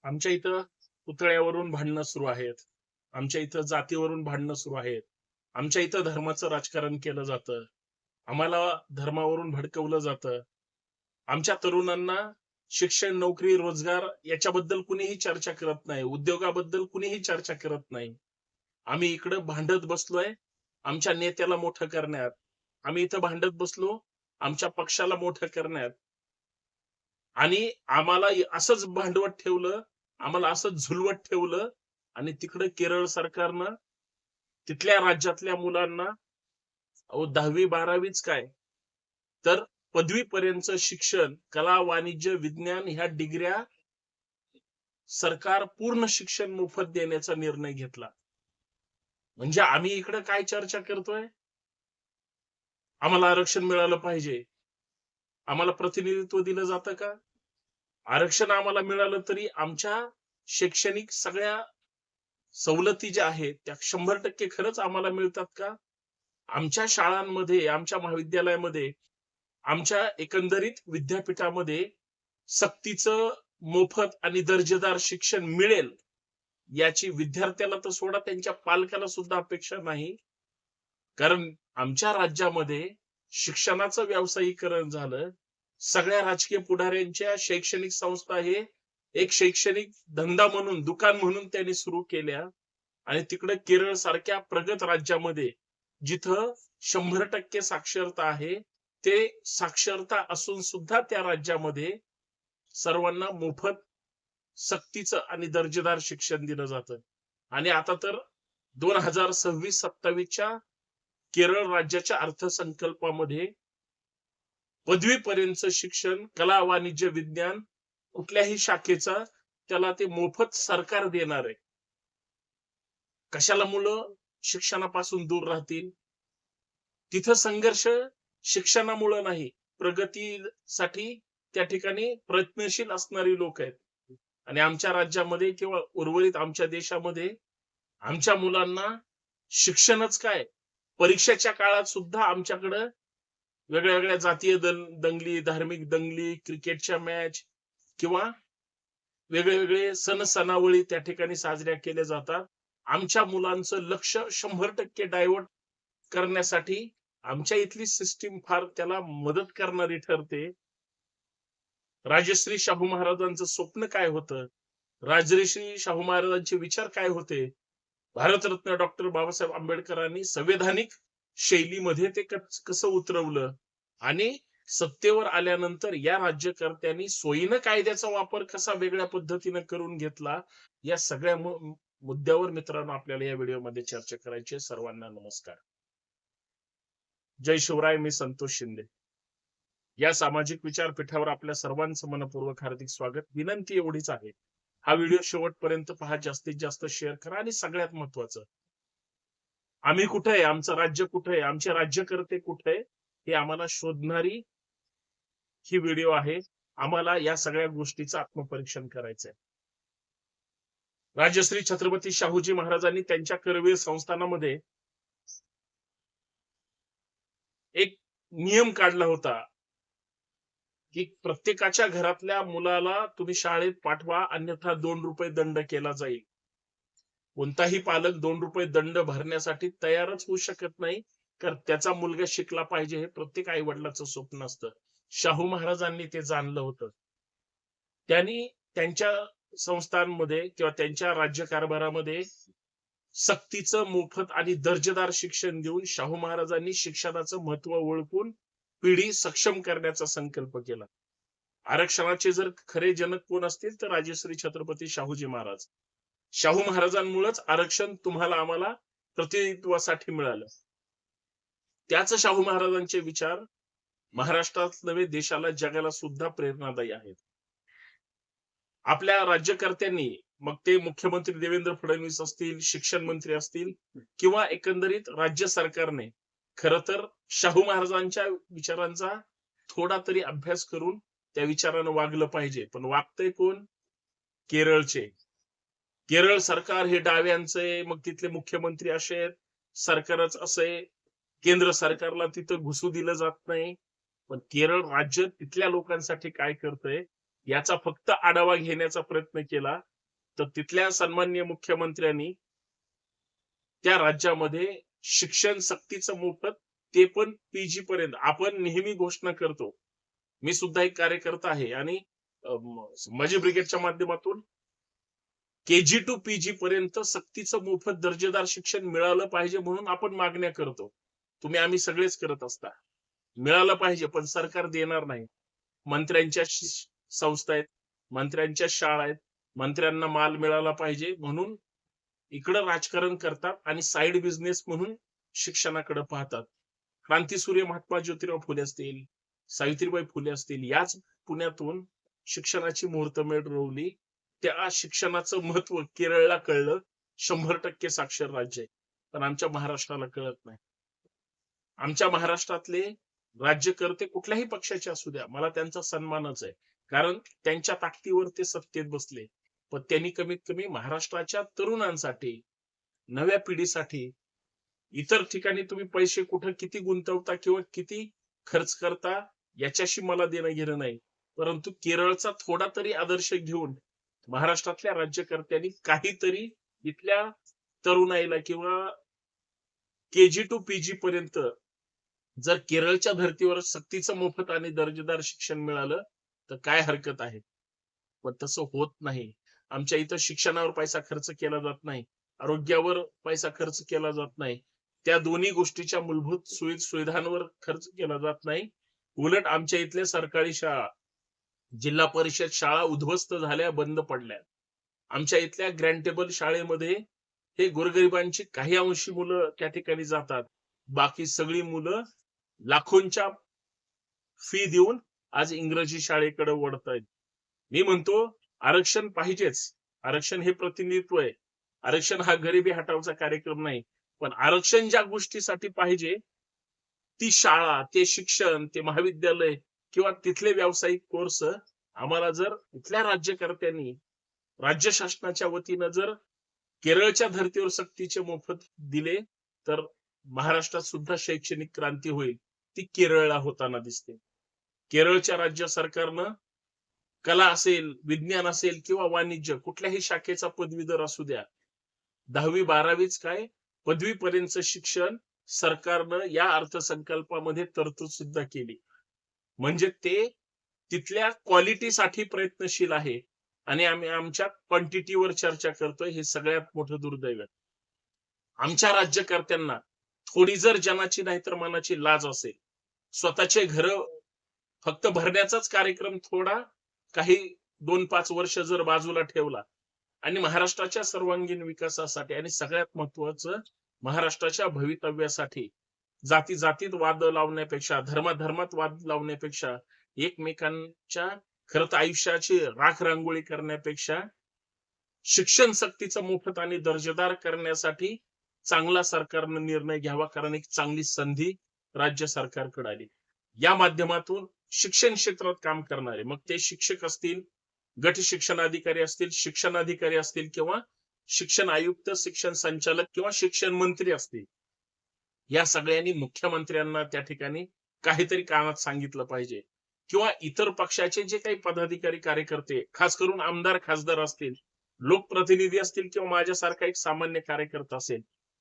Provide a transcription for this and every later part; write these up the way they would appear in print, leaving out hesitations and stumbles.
आमच्या इथं पुतळ्यावरून भांडणं सुरू आहेत. आमच्या इथं जातीवरून भांडणं सुरू आहेत. आमच्या इथं धर्माचं राजकारण केलं जातं. आम्हाला धर्मावरून भडकवलं जातं. आमच्या तरुणांना शिक्षण, नोकरी, रोजगार याच्याबद्दल कुणीही चर्चा करत नाही. उद्योगाबद्दल कुणीही चर्चा करत नाही. आम्ही इकडं भांडत बसलोय आमच्या नेत्याला मोठं करण्यात. आम्ही इथं भांडत बसलो आमच्या पक्षाला मोठं करण्यात. आणि आम्हाला असंच भांडवत ठेवलं, आम्हाला असंच झुलवत ठेवलं आणि तिकडे केरळ सरकारनं तिथल्या राज्यातल्या मुलांना 10वी-12वीच काय, तर पदवीपर्यंतचं शिक्षण, कला, वाणिज्य, विज्ञान ह्या डिग्र्या सरकार पूर्ण शिक्षण मोफत देण्याचा निर्णय घेतला. म्हणजे आम्ही इकडे काय चर्चा करतोय? आम्हाला आरक्षण मिळालं पाहिजे. आम्हाला प्रतिनिधित्व दिलं जातं का? आरक्षण आम्हाला मिळालं तरी आमच्या शैक्षणिक सगळ्या सवलती ज्या आहेत त्या 100% खरंच आम्हाला मिळतात का? आमच्या शाळांमध्ये, आमच्या महाविद्यालयामध्ये, आमच्या एकंदरीत विद्यापीठामध्ये सक्तीचं मोफत आणि दर्जेदार शिक्षण मिळेल याची विद्यार्थ्याला तर सोडा त्यांच्या पालकाला सुद्धा अपेक्षा नाही. कारण आमच्या राज्यामध्ये शिक्षणाचं व्यावसायीकरण झालं. सगळ्या राजकीय पुढाऱ्यांच्या शैक्षणिक संस्था हे एक शैक्षणिक धंदा म्हणून, दुकान म्हणून त्यांनी सुरू केल्या आणि तिकडे केरळ सारख्या प्रगत राज्यामध्ये जिथं 100% साक्षरता आहे, ते साक्षरता असून सुद्धा त्या राज्यामध्ये सर्वांना मोफत सक्तीचं आणि दर्जेदार शिक्षण दिलं जातं. आणि आता तर 2026-27च्या केरळ राज्याच्या अर्थसंकल्पामध्ये पदवीपर्यंतचं शिक्षण, कला, वाणिज्य, विज्ञान कुठल्याही शाखेचा त्याला ते मोफत सरकार देणार आहे. कशाला मुलं शिक्षणापासून दूर राहतील? तिथं संघर्ष शिक्षणामुळे नाही, प्रगतीसाठी त्या ठिकाणी प्रयत्नशील असणारी लोक आहेत. आणि आमच्या राज्यामध्ये किंवा उर्वरित आमच्या देशामध्ये आमच्या मुलांना शिक्षणच काय, परीक्षेच्या काळात सुद्धा आमच्याकडं वेगळ्या-वेगळ्या जातीय दंगली, धार्मिक दंगली, क्रिकेटच्या मॅच किंवा वेगळे-वेगळे सण-सणावळी त्या ठिकाणी साजऱ्या केल्या जातात. आमच्या मुलांचं लक्ष 100% डायव्हर्ट करण्यासाठी आमच्या इथली सिस्टीम फार त्याला मदत करणारी ठरते. राजश्री शाहू महाराजांचं स्वप्न काय होतं? राजर्षी शाहू महाराजांचे विचार काय होते? भारतरत्न डॉक्टर बाबासाहेब आंबेडकरांनी संवैधानिक शैलीमध्ये ते कसं उतरवलं आणि सत्तेवर आल्यानंतर या राज्यकर्त्यांनी सोयीनं कायद्याचा वापर कसा वेगळ्या पद्धतीने करून घेतला, या सगळ्या मुद्द्यावर मित्रांनो आपल्याला या व्हिडिओमध्ये चर्चा करायची आहे. सर्वांना नमस्कार. जय शिवराय. मी संतोष शिंदे. या सामाजिक विचारपीठावर आपल्या सर्वांचं मनपूर्वक हार्दिक स्वागत. विनंती एवढीच आहे, हा व्हिडिओ शेवटपर्यंत पहा, जास्तीत जास्त शेअर करा आणि सगळ्यात महत्वाचं, आम्ही कुठे आहे, आमचं राज्य कुठे आहे, आमचे राज्यकर्ते कुठे आहे, हे आम्हाला शोधणारी ही व्हिडिओ आहे. आम्हाला या सगळ्या गोष्टीचं आत्मपरीक्षण करायचंय. राजश्री छत्रपती शाहूजी महाराजांनी त्यांच्या करवीर संस्थानामध्ये एक नियम काढला होता की प्रत्येकाच्या घरातल्या मुलाला तुम्ही शाळेत पाठवा, अन्यथा ₹2 दंड केला जाईल. कोणताही पालक ₹2 दंड भरण्यासाठी तयारच होऊ शकत नाही, तर त्याचा मुलगा शिकला पाहिजे हे प्रत्येक आई वडिलाचं स्वप्न असतं. शाहू महाराजांनी ते जाणलं होतं. त्यांनी त्यांच्या संस्थांमध्ये किंवा त्यांच्या राज्यकारभारामध्ये सक्तीचं, मोफत आणि दर्जेदार शिक्षण देऊन शाहू महाराजांनी शिक्षणाचं महत्व ओळखून पिढी सक्षम करण्याचा संकल्प केला. आरक्षणाचे जर खरे जनक कोण असतील तर राजश्री छत्रपती शाहूजी महाराज. शाहू महाराजांमुळेच आरक्षण तुम्हाला आम्हाला प्रतिनिधित्वासाठी मिळालं. त्याच शाहू महाराजांचे विचार महाराष्ट्रात नव्हे, देशाला, जगाला सुद्धा प्रेरणादायी आहेत. आपल्या राज्यकर्त्यांनी, मग ते मुख्यमंत्री देवेंद्र फडणवीस असतील, शिक्षण मंत्री असतील किंवा एकंदरीत राज्य सरकारने खरं तर शाहू महाराजांच्या विचारांचा थोडा तरी अभ्यास करून त्या विचारानं वागलं पाहिजे. पण वागतंय कोण? केरळचे. केरळ सरकार हे डाव्यांचे, मग तिथले मुख्यमंत्री असे आहेत, सरकारच असे, केंद्र सरकारला तिथं घुसू दिलं जात नाही. पण केरळ राज्य तिथल्या लोकांसाठी काय करतंय याचा फक्त आढावा घेण्याचा प्रयत्न केला तर तिथल्या सन्माननीय मुख्यमंत्र्यांनी त्या राज्यामध्ये शिक्षण सक्तीचं मोफत, ते पण पीजी पर्यंत. आपण नेहमी घोषणा करतो, मी सुद्धा एक कार्यकर्ता आहे आणि माझी ब्रिगेडच्या माध्यमातून केजी टू पीजी पर्यंत सक्तीचं मोफत दर्जेदार शिक्षण मिळालं पाहिजे म्हणून आपण मागण्या करतो. आम्ही सगळेच करत असता. मिळालं पाहिजे पण सरकार देणार नाही. मंत्र्यांच्या संस्था आहेत, मंत्र्यांच्या शाळा आहेत, मंत्र्यांना माल मिळाला पाहिजे म्हणून इकडं राजकारण करतात आणि साइड बिझनेस म्हणून शिक्षणाकडे पाहतात. क्रांतीसूर्य महात्मा ज्योतिराव फुले असतील, सावित्रीबाई फुले असतील, याच पुण्यातून शिक्षणाची मुहूर्तमेढ रोवली. त्या शिक्षणाचं महत्व केरळला कळलं. 100% साक्षर राज्य आहे, पण आमच्या महाराष्ट्राला कळत नाही. आमच्या महाराष्ट्रातले राज्यकर्ते कुठल्याही पक्षाचे असू द्या, मला त्यांचा सन्मानच आहे, कारण त्यांच्या ताकदीवर ते सत्तेत बसले. पण त्यांनी कमीत कमी महाराष्ट्राच्या तरुणांसाठी, नव्या पिढीसाठी, इतर ठिकाणी तुम्ही पैसे कुठं किती गुंतवता किंवा किती खर्च करता याच्याशी मला देणं घेणं नाही, परंतु केरळचा थोडा तरी आदर्श घेऊन महाराष्ट्रातल्या राज्यकर्त्यांनी काहीतरी इथल्या तरुणाईला किंवा केजी टू पीजी पर्यंत जर केरळच्या धर्तीवर सक्तीचं मोफत आणि दर्जेदार शिक्षण मिळालं तर काय हरकत आहे. पण तसं होत नाही. आमच्या इथं शिक्षणावर पैसा खर्च केला जात नाही, आरोग्यावर पैसा खर्च केला जात नाही, त्या दोन्ही गोष्टीच्या मूलभूत सुविधांवर खर्च केला जात नाही. उलट आमच्या इथल्या सरकारी शाळा, जिल्हा परिषद शाळा उद्ध्वस्त झाल्या, बंद पडल्या. आमच्या इथल्या ग्रँटेबल शाळेमध्ये हे गोरगरिबांची काही अंशी मुलं त्या ठिकाणी जातात, बाकी सगळी मुलं लाखोंच्या फी देऊन आज इंग्रजी शाळेकडे वळतायत. मी म्हणतो आरक्षण पाहिजेच, आरक्षण हे प्रतिनिधित्व आहे, आरक्षण हा गरिबी हटावचा कार्यक्रम नाही, पण आरक्षण ज्या गोष्टीसाठी पाहिजे ती शाळा, ते शिक्षण, ते महाविद्यालय किंवा तिथले व्यावसायिक कोर्स आम्हाला जर इथल्या राज्यकर्त्यांनी, राज्य शासनाच्या वतीनं जर केरळच्या धर्तीवर सक्तीचे मोफत दिले तर महाराष्ट्रात सुद्धा शैक्षणिक क्रांती होईल. ती केरळला होताना दिसते. केरळच्या राज्य सरकारनं कला असेल, विज्ञान असेल किंवा वाणिज्य कुठल्याही शाखेचा पदवीधर असू द्या, 10वी 12वीच काय पदवीपर्यंतचं शिक्षण सरकारनं या अर्थसंकल्पामध्ये तरतूद सुद्धा केली. म्हणजे ते तिथल्या क्वालिटीसाठी प्रयत्नशील आहे आणि आम्ही आमच्या क्वांटिटीवर चर्चा करतोय, हे सगळ्यात मोठं दुर्दैव. आमच्या राज्यकर्त्यांना थोडी जर जनाची नाही तर मनाची लाज असेल, स्वतःचे घर फक्त भरण्याचाच कार्यक्रम थोडा काही 2-5 वर्ष जर बाजूला ठेवला आणि महाराष्ट्राच्या सर्वांगीण विकासासाठी आणि सगळ्यात महत्वाचं महाराष्ट्राच्या भवितव्यासाठी जाती जातीत वाद लावण्यापेक्षा, धर्मात वाद लावण्यापेक्षा, एकमेकांच्या खरं तर आयुष्याची राख रांगोळी करण्यापेक्षा शिक्षण सक्तीचं मोफत आणि दर्जेदार करण्यासाठी चांगला सरकारनं निर्णय घ्यावा, कारण एक चांगली संधी राज्य सरकारकडे आली. या माध्यमातून शिक्षण क्षेत्रात काम करणारे, मग ते शिक्षक असतील, गट शिक्षण अधिकारी असतील, शिक्षण अधिकारी असतील किंवा शिक्षण आयुक्त, शिक्षण संचालक किंवा शिक्षण मंत्री असतील, या सगळ्यांनी मुख्यमंत्र्यांना त्या ठिकाणी काहीतरी कानात सांगितलं पाहिजे किंवा इतर पक्षाचे जे काही पदाधिकारी, कार्यकर्ते, खास करून आमदार, खासदार असतील, लोकप्रतिनिधी असतील किंवा माझ्यासारखा एक सामान्य कार्यकर्ता असेल,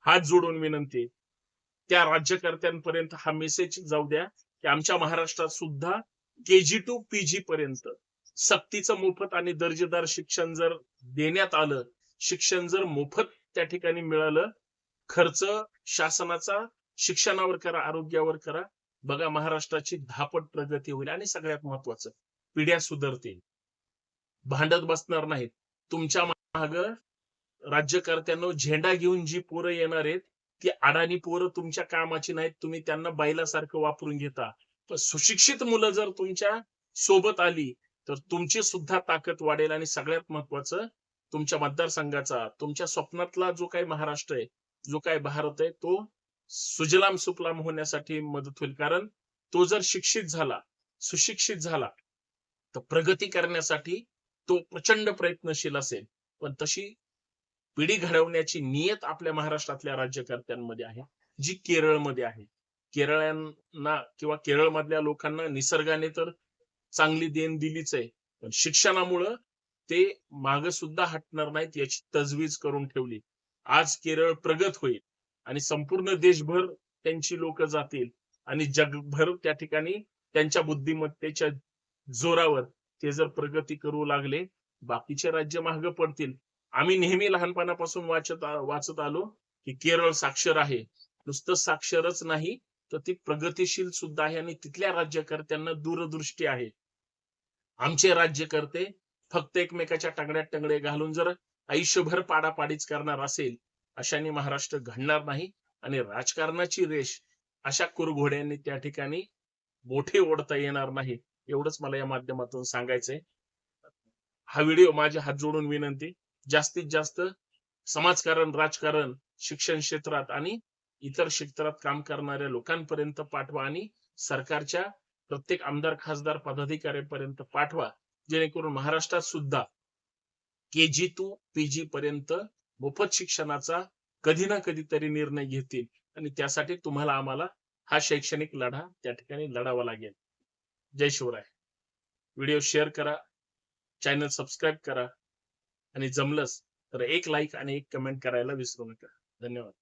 हात जोडून विनंती, त्या राज्यकर्त्यांपर्यंत हा मेसेज जाऊ द्या की आमच्या महाराष्ट्रात सुद्धा केजी टू पीजी पर्यंत सक्तीचं मोफत आणि दर्जेदार शिक्षण जर देण्यात आलं, शिक्षण जर मोफत त्या ठिकाणी मिळालं, खर्च शासनाचा शिक्षणावर करा, आरोग्यावर करा, बघा महाराष्ट्राची 10 पट प्रगती होईल. आणि सगळ्यात महत्वाचं, पिढ्या सुधारतील, भांडत बसणार नाहीत. तुमच्या माग राज्यकर्त्यांनो झेंडा घेऊन जी पोरं येणार आहेत ती अडाणी पोरं तुमच्या कामाची नाहीत. तुम्ही त्यांना बैलासारखं वापरून घेता. पण सुशिक्षित मुलं जर तुमच्या सोबत आली तर तुमची सुद्धा ताकद वाढेल. आणि सगळ्यात महत्वाचं, तुमच्या मतदारसंघाचा, तुमच्या स्वप्नातला जो काही महाराष्ट्र आहे, जो काही भारत आहे, तो सुजलाम सुफलाम होण्यासाठी मदत होईल. कारण तो जर शिक्षित झाला, सुशिक्षित झाला तर प्रगती करण्यासाठी तो प्रचंड प्रयत्नशील असेल. पण तशी पिढी घडवण्याची नियत आपल्या महाराष्ट्रातल्या राज्यकर्त्यांमध्ये आहे, जी केरळमध्ये आहे. केरळ्यांना किंवा केरळमधल्या लोकांना निसर्गाने तर चांगली देण दिलीच आहे, पण शिक्षणामुळं ते मागे सुद्धा हटणार नाहीत याची तजवीज करून ठेवली. आज केरळ प्रगत होईल आणि संपूर्ण देशभर त्यांची लोक जातील आणि जगभर त्या ठिकाणी त्यांच्या बुद्धिमत्तेच्या जोरावर ते जर प्रगती करू लागले, बाकीचे राज्य मागे पडतील. आम्ही नेहमी लहानपणापासून वाचत आलो की केरळ साक्षर आहे. नुसतं साक्षरच नाही तर ती प्रगतीशील सुद्धा आहे आणि तिथल्या राज्यकर्त्यांना दूरदृष्टी आहे. आमचे राज्यकर्ते फक्त एकमेकाच्या टंगड्यात टंगडे घालून जर आयुष्यभर पाडापाडीच करणार असेल, अशाने महाराष्ट्र घडणार नाही आणि राजकारणाची रेष अशा कुरघोड्यांनी त्या ठिकाणी मोठे ओढता येणार नाही. एवढंच मला या माध्यमातून सांगायचंय. हा व्हिडिओ माझ्या हात जोडून विनंती, जास्तीत जास्त समाजकारण, राजकारण, शिक्षण क्षेत्रात आणि इतर क्षेत्रात काम करणाऱ्या लोकांपर्यंत पाठवा आणि सरकारच्या प्रत्येक आमदार, खासदार, पदाधिकाऱ्यांपर्यंत पाठवा, जेणेकरून महाराष्ट्रात सुद्धा KG to PG पर्यंत मोफत शिक्षणाचा कधी ना कधीतरी निर्णय घेतील आणि त्यासाठी तुम्हाला आम्हाला हा शैक्षणिक लढा त्या ठिकाणी लढावा लागेल. जय शिवराय. व्हिडिओ शेअर करा, चॅनल सबस्क्राईब करा आणि जमलंच तर एक लाईक आणि एक कमेंट करायला विसरू नका. धन्यवाद.